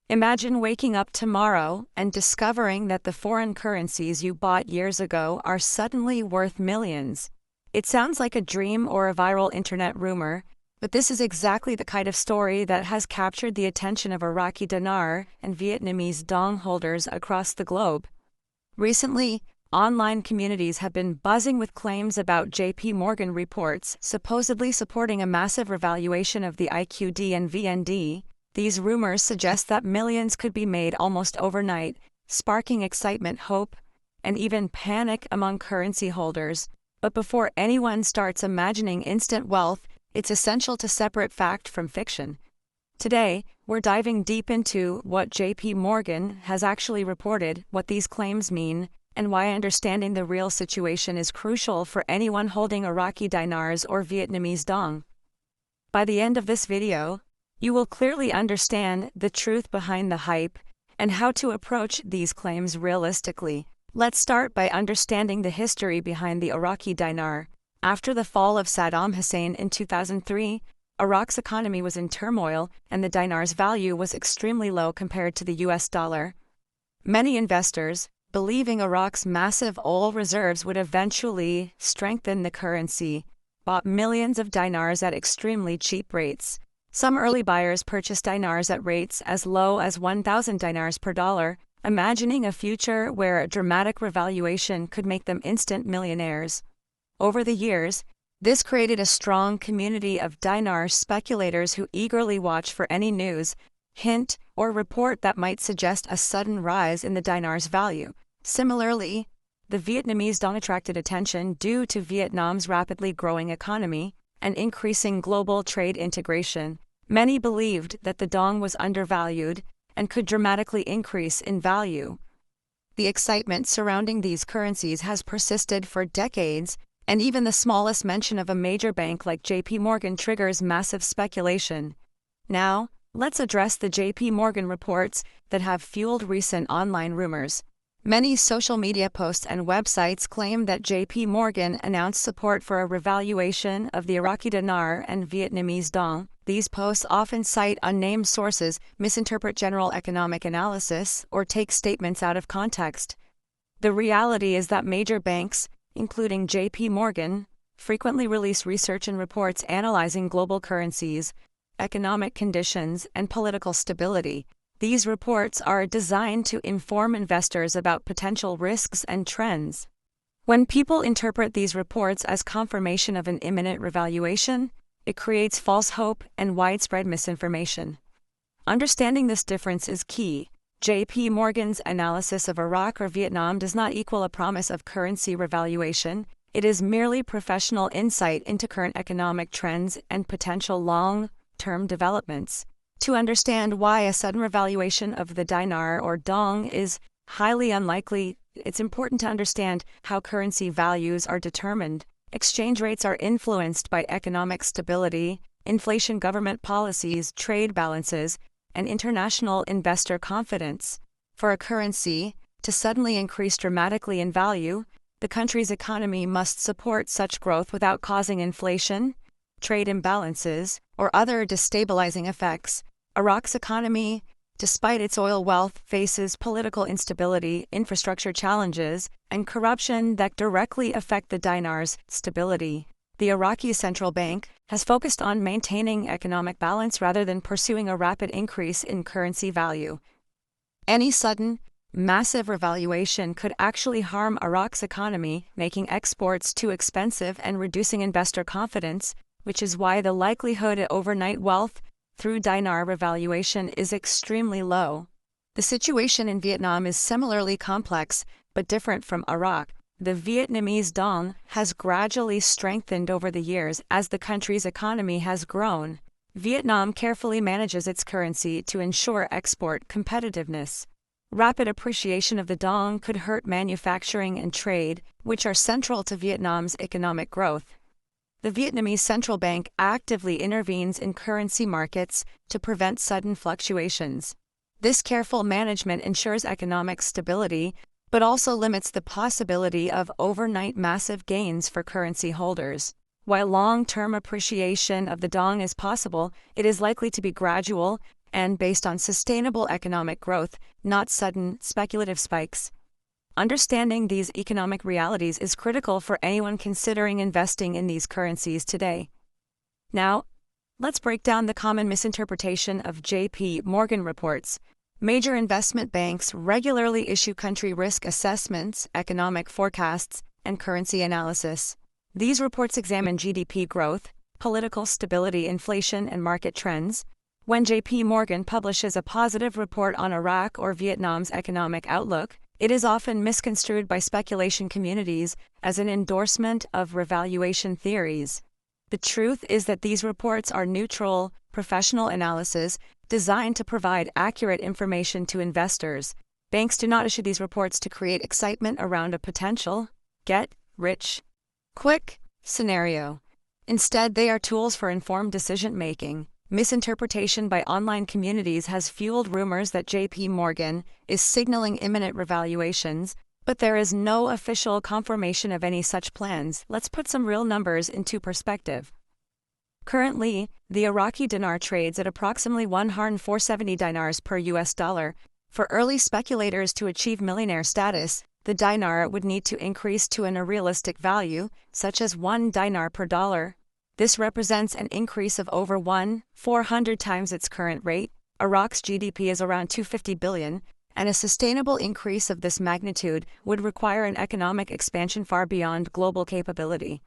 Imagine waking up tomorrow and discovering that the foreign currencies you bought years ago are suddenly worth millions. It sounds like a dream or a viral internet rumor, but this is exactly the kind of story that has captured the attention of Iraqi dinar and Vietnamese dong holders across the globe. Recently, online communities have been buzzing with claims about JP Morgan reports supposedly supporting a massive revaluation of the IQD and VND. These rumors suggest that millions could be made almost overnight, sparking excitement, hope, and even panic among currency holders. But before anyone starts imagining instant wealth, it's essential to separate fact from fiction. Today, we're diving deep into what JP Morgan has actually reported, what these claims mean, and why understanding the real situation is crucial for anyone holding Iraqi dinars or Vietnamese dong. By the end of this video, you will clearly understand the truth behind the hype and how to approach these claims realistically. Let's start by understanding the history behind the Iraqi dinar. After the fall of Saddam Hussein in 2003, Iraq's economy was in turmoil and the dinar's value was extremely low compared to the US dollar. Many investors, believing Iraq's massive oil reserves would eventually strengthen the currency, bought millions of dinars at extremely cheap rates. Some early buyers purchased dinars at rates as low as 1,000 dinars per dollar, imagining a future where a dramatic revaluation could make them instant millionaires. Over the years, this created a strong community of dinar speculators who eagerly watch for any news, hint, or report that might suggest a sudden rise in the dinar's value. Similarly, the Vietnamese dong attracted attention due to Vietnam's rapidly growing economy and increasing global trade integration. Many believed that the dong was undervalued and could dramatically increase in value. The excitement surrounding these currencies has persisted for decades, and even the smallest mention of a major bank like JP Morgan triggers massive speculation. Now, let's address the JP Morgan reports that have fueled recent online rumors. Many social media posts and websites claim that JP Morgan announced support for a revaluation of the Iraqi dinar and Vietnamese dong. These posts often cite unnamed sources, misinterpret general economic analysis, or take statements out of context. The reality is that major banks, including JP Morgan, frequently release research and reports analyzing global currencies, economic conditions, and political stability. These reports are designed to inform investors about potential risks and trends. When people interpret these reports as confirmation of an imminent revaluation, it creates false hope and widespread misinformation. Understanding this difference is key. JP Morgan's analysis of Iraq or Vietnam does not equal a promise of currency revaluation. It is merely professional insight into current economic trends and potential long-term developments. To understand why a sudden revaluation of the dinar or dong is highly unlikely, it's important to understand how currency values are determined. Exchange rates are influenced by economic stability, inflation, government policies, trade balances, and international investor confidence. For a currency to suddenly increase dramatically in value, the country's economy must support such growth without causing inflation, trade imbalances, or other destabilizing effects. Iraq's economy, despite its oil wealth, faces political instability, infrastructure challenges, and corruption that directly affect the dinar's stability. The Iraqi central bank has focused on maintaining economic balance rather than pursuing a rapid increase in currency value. Any sudden, massive revaluation could actually harm Iraq's economy, making exports too expensive and reducing investor confidence, which is why the likelihood of overnight wealth through dinar revaluation is extremely low. The situation in Vietnam is similarly complex, but different from Iraq. The Vietnamese dong has gradually strengthened over the years as the country's economy has grown. Vietnam carefully manages its currency to ensure export competitiveness. Rapid appreciation of the dong could hurt manufacturing and trade, which are central to Vietnam's economic growth. The Vietnamese central bank actively intervenes in currency markets to prevent sudden fluctuations. This careful management ensures economic stability, but also limits the possibility of overnight massive gains for currency holders. While long-term appreciation of the dong is possible, it is likely to be gradual and based on sustainable economic growth, not sudden, speculative spikes. Understanding these economic realities is critical for anyone considering investing in these currencies today. Now, let's break down the common misinterpretation of J.P. Morgan reports. Major investment banks regularly issue country risk assessments, economic forecasts, and currency analysis. These reports examine GDP growth, political stability, inflation, and market trends. When J.P. Morgan publishes a positive report on Iraq or Vietnam's economic outlook, it is often misconstrued by speculation communities as an endorsement of revaluation theories. The truth is that these reports are neutral, professional analysis designed to provide accurate information to investors. Banks do not issue these reports to create excitement around a potential get-rich-quick scenario. Instead, they are tools for informed decision-making. Misinterpretation by online communities has fueled rumors that J.P. Morgan is signaling imminent revaluations, but there is no official confirmation of any such plans. Let's put some real numbers into perspective. Currently, the Iraqi dinar trades at approximately 1,470 dinars per US dollar. For early speculators to achieve millionaire status, the dinar would need to increase to an unrealistic value, such as 1 dinar per dollar. This represents an increase of over 400 times its current rate. Iraq's GDP is around $250 billion, and a sustainable increase of this magnitude would require an economic expansion far beyond global capability.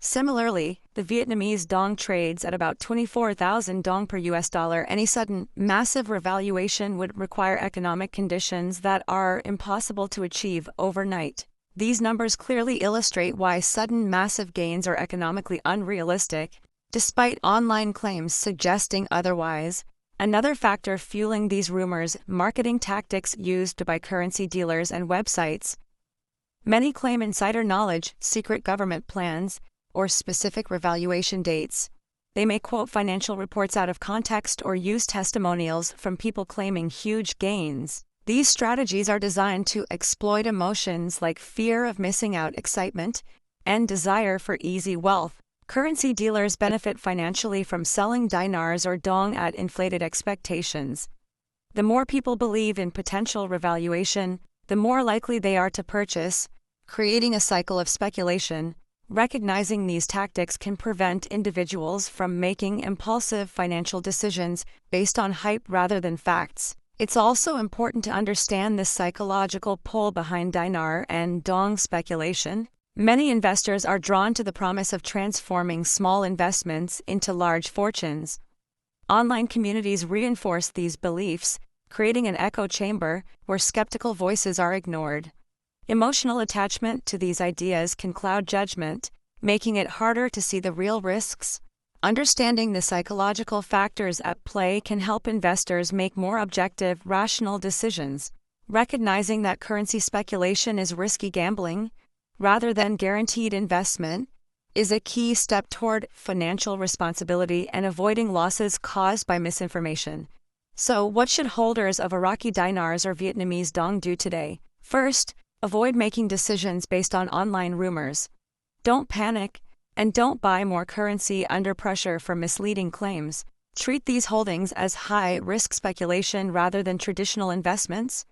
Similarly, the Vietnamese dong trades at about 24,000 dong per US dollar. Any sudden, massive revaluation would require economic conditions that are impossible to achieve overnight. These numbers clearly illustrate why sudden massive gains are economically unrealistic, despite online claims suggesting otherwise. Another factor fueling these rumors: marketing tactics used by currency dealers and websites. Many claim insider knowledge, secret government plans, or specific revaluation dates. They may quote financial reports out of context or use testimonials from people claiming huge gains. These strategies are designed to exploit emotions like fear of missing out, excitement, and desire for easy wealth. Currency dealers benefit financially from selling dinars or dong at inflated expectations. The more people believe in potential revaluation, the more likely they are to purchase, creating a cycle of speculation. Recognizing these tactics can prevent individuals from making impulsive financial decisions based on hype rather than facts. It's also important to understand the psychological pull behind dinar and dong speculation. Many investors are drawn to the promise of transforming small investments into large fortunes. Online communities reinforce these beliefs, creating an echo chamber where skeptical voices are ignored. Emotional attachment to these ideas can cloud judgment, making it harder to see the real risks. Understanding the psychological factors at play can help investors make more objective, rational decisions. Recognizing that currency speculation is risky gambling, rather than guaranteed investment, is a key step toward financial responsibility and avoiding losses caused by misinformation. So, what should holders of Iraqi dinars or Vietnamese dong do today? First, avoid making decisions based on online rumors. Don't panic, and don't buy more currency under pressure from misleading claims. Treat these holdings as high-risk speculation rather than traditional investments.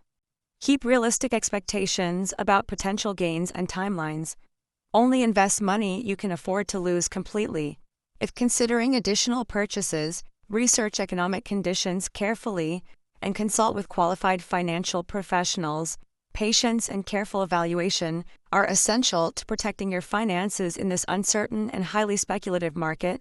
Keep realistic expectations about potential gains and timelines. Only invest money you can afford to lose completely. If considering additional purchases, research economic conditions carefully and consult with qualified financial professionals. Patience and careful evaluation are essential to protecting your finances in this uncertain and highly speculative market.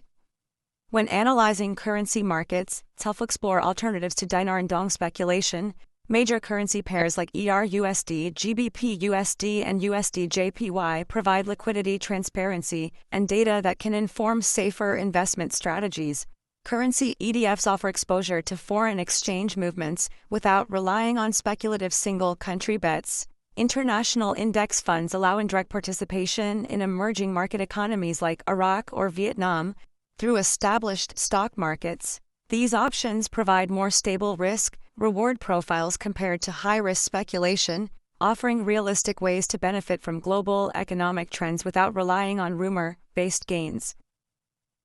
When analyzing currency markets, it's helpful to explore alternatives to dinar and dong speculation. Major currency pairs like ER/USD, GBP/USD, and USD/JPY provide liquidity, transparency, and data that can inform safer investment strategies. Currency ETFs offer exposure to foreign exchange movements without relying on speculative single-country bets. International index funds allow indirect participation in emerging market economies like Iraq or Vietnam through established stock markets. These options provide more stable risk-reward profiles compared to high-risk speculation, offering realistic ways to benefit from global economic trends without relying on rumor-based gains.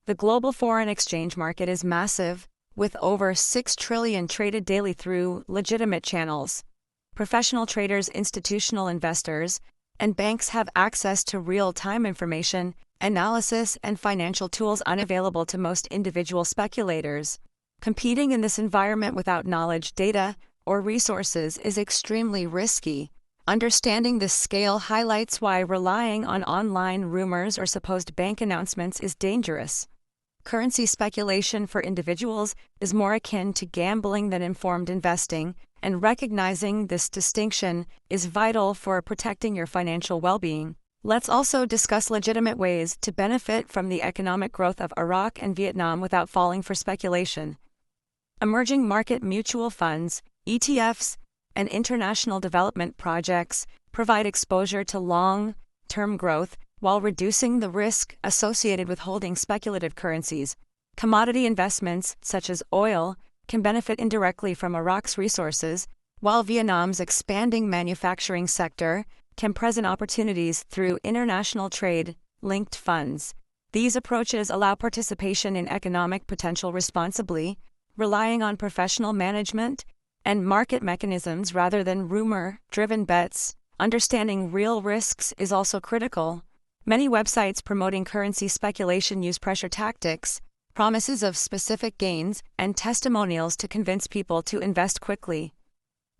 The global foreign exchange market is massive, with over 6 trillion traded daily through legitimate channels. Professional traders, institutional investors, and banks have access to real-time information, analysis, and financial tools unavailable to most individual speculators. Competing in this environment without knowledge, data, or resources is extremely risky. Understanding this scale highlights why relying on online rumors or supposed bank announcements is dangerous. Currency speculation for individuals is more akin to gambling than informed investing, and recognizing this distinction is vital for protecting your financial well-being. Let's also discuss legitimate ways to benefit from the economic growth of Iraq and Vietnam without falling for speculation. Emerging market mutual funds, ETFs, and international development projects provide exposure to long-term growth while reducing the risk associated with holding speculative currencies. Commodity investments, such as oil, can benefit indirectly from Iraq's resources, while Vietnam's expanding manufacturing sector can present opportunities through international trade-linked funds. These approaches allow participation in economic potential responsibly, relying on professional management and market mechanisms rather than rumor-driven bets. Understanding real risks is also critical. Many websites promoting currency speculation use pressure tactics, promises of specific gains, and testimonials to convince people to invest quickly.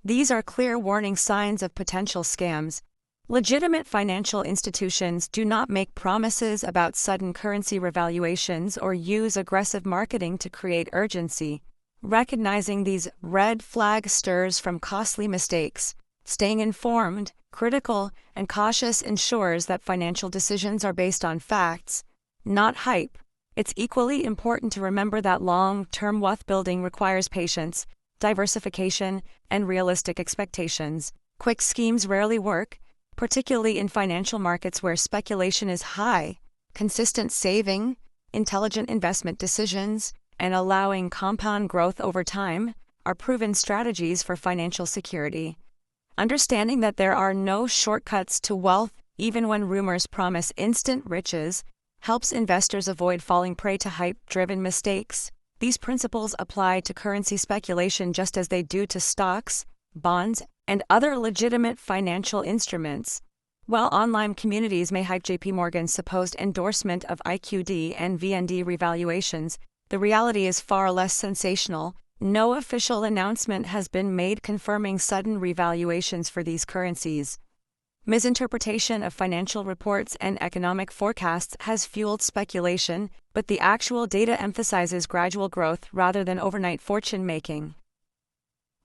These are clear warning signs of potential scams. Legitimate financial institutions do not make promises about sudden currency revaluations or use aggressive marketing to create urgency. Recognizing these red flag stirs from costly mistakes. Staying informed, critical, and cautious ensures that financial decisions are based on facts, not hype. It's equally important to remember that long-term wealth building requires patience, diversification, and realistic expectations. Quick schemes rarely work, particularly in financial markets where speculation is high. Consistent saving, intelligent investment decisions, and allowing compound growth over time are proven strategies for financial security. Understanding that there are no shortcuts to wealth, even when rumors promise instant riches, helps investors avoid falling prey to hype-driven mistakes. These principles apply to currency speculation just as they do to stocks, bonds, and other legitimate financial instruments. While online communities may hype JP Morgan's supposed endorsement of IQD and VND revaluations, the reality is far less sensational. No official announcement has been made confirming sudden revaluations for these currencies. Misinterpretation of financial reports and economic forecasts has fueled speculation, but the actual data emphasizes gradual growth rather than overnight fortune-making.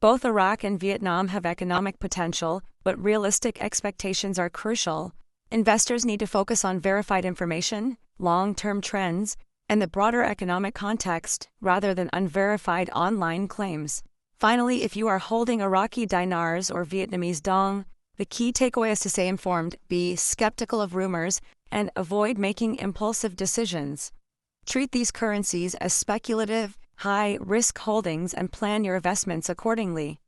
Both Iraq and Vietnam have economic potential, but realistic expectations are crucial. Investors need to focus on verified information, long-term trends, and the broader economic context, rather than unverified online claims. Finally, if you are holding Iraqi dinars or Vietnamese dong, the key takeaway is to stay informed, be skeptical of rumors, and avoid making impulsive decisions. Treat these currencies as speculative, high-risk holdings and plan your investments accordingly.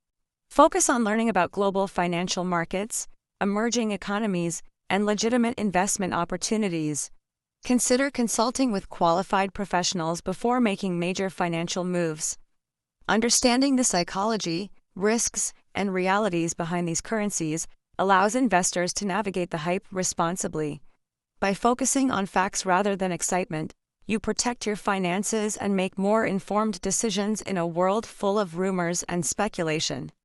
Focus on learning about global financial markets, emerging economies, and legitimate investment opportunities. Consider consulting with qualified professionals before making major financial moves. Understanding the psychology, risks, and realities behind these currencies allows investors to navigate the hype responsibly. By focusing on facts rather than excitement, you protect your finances and make more informed decisions in a world full of rumors and speculation.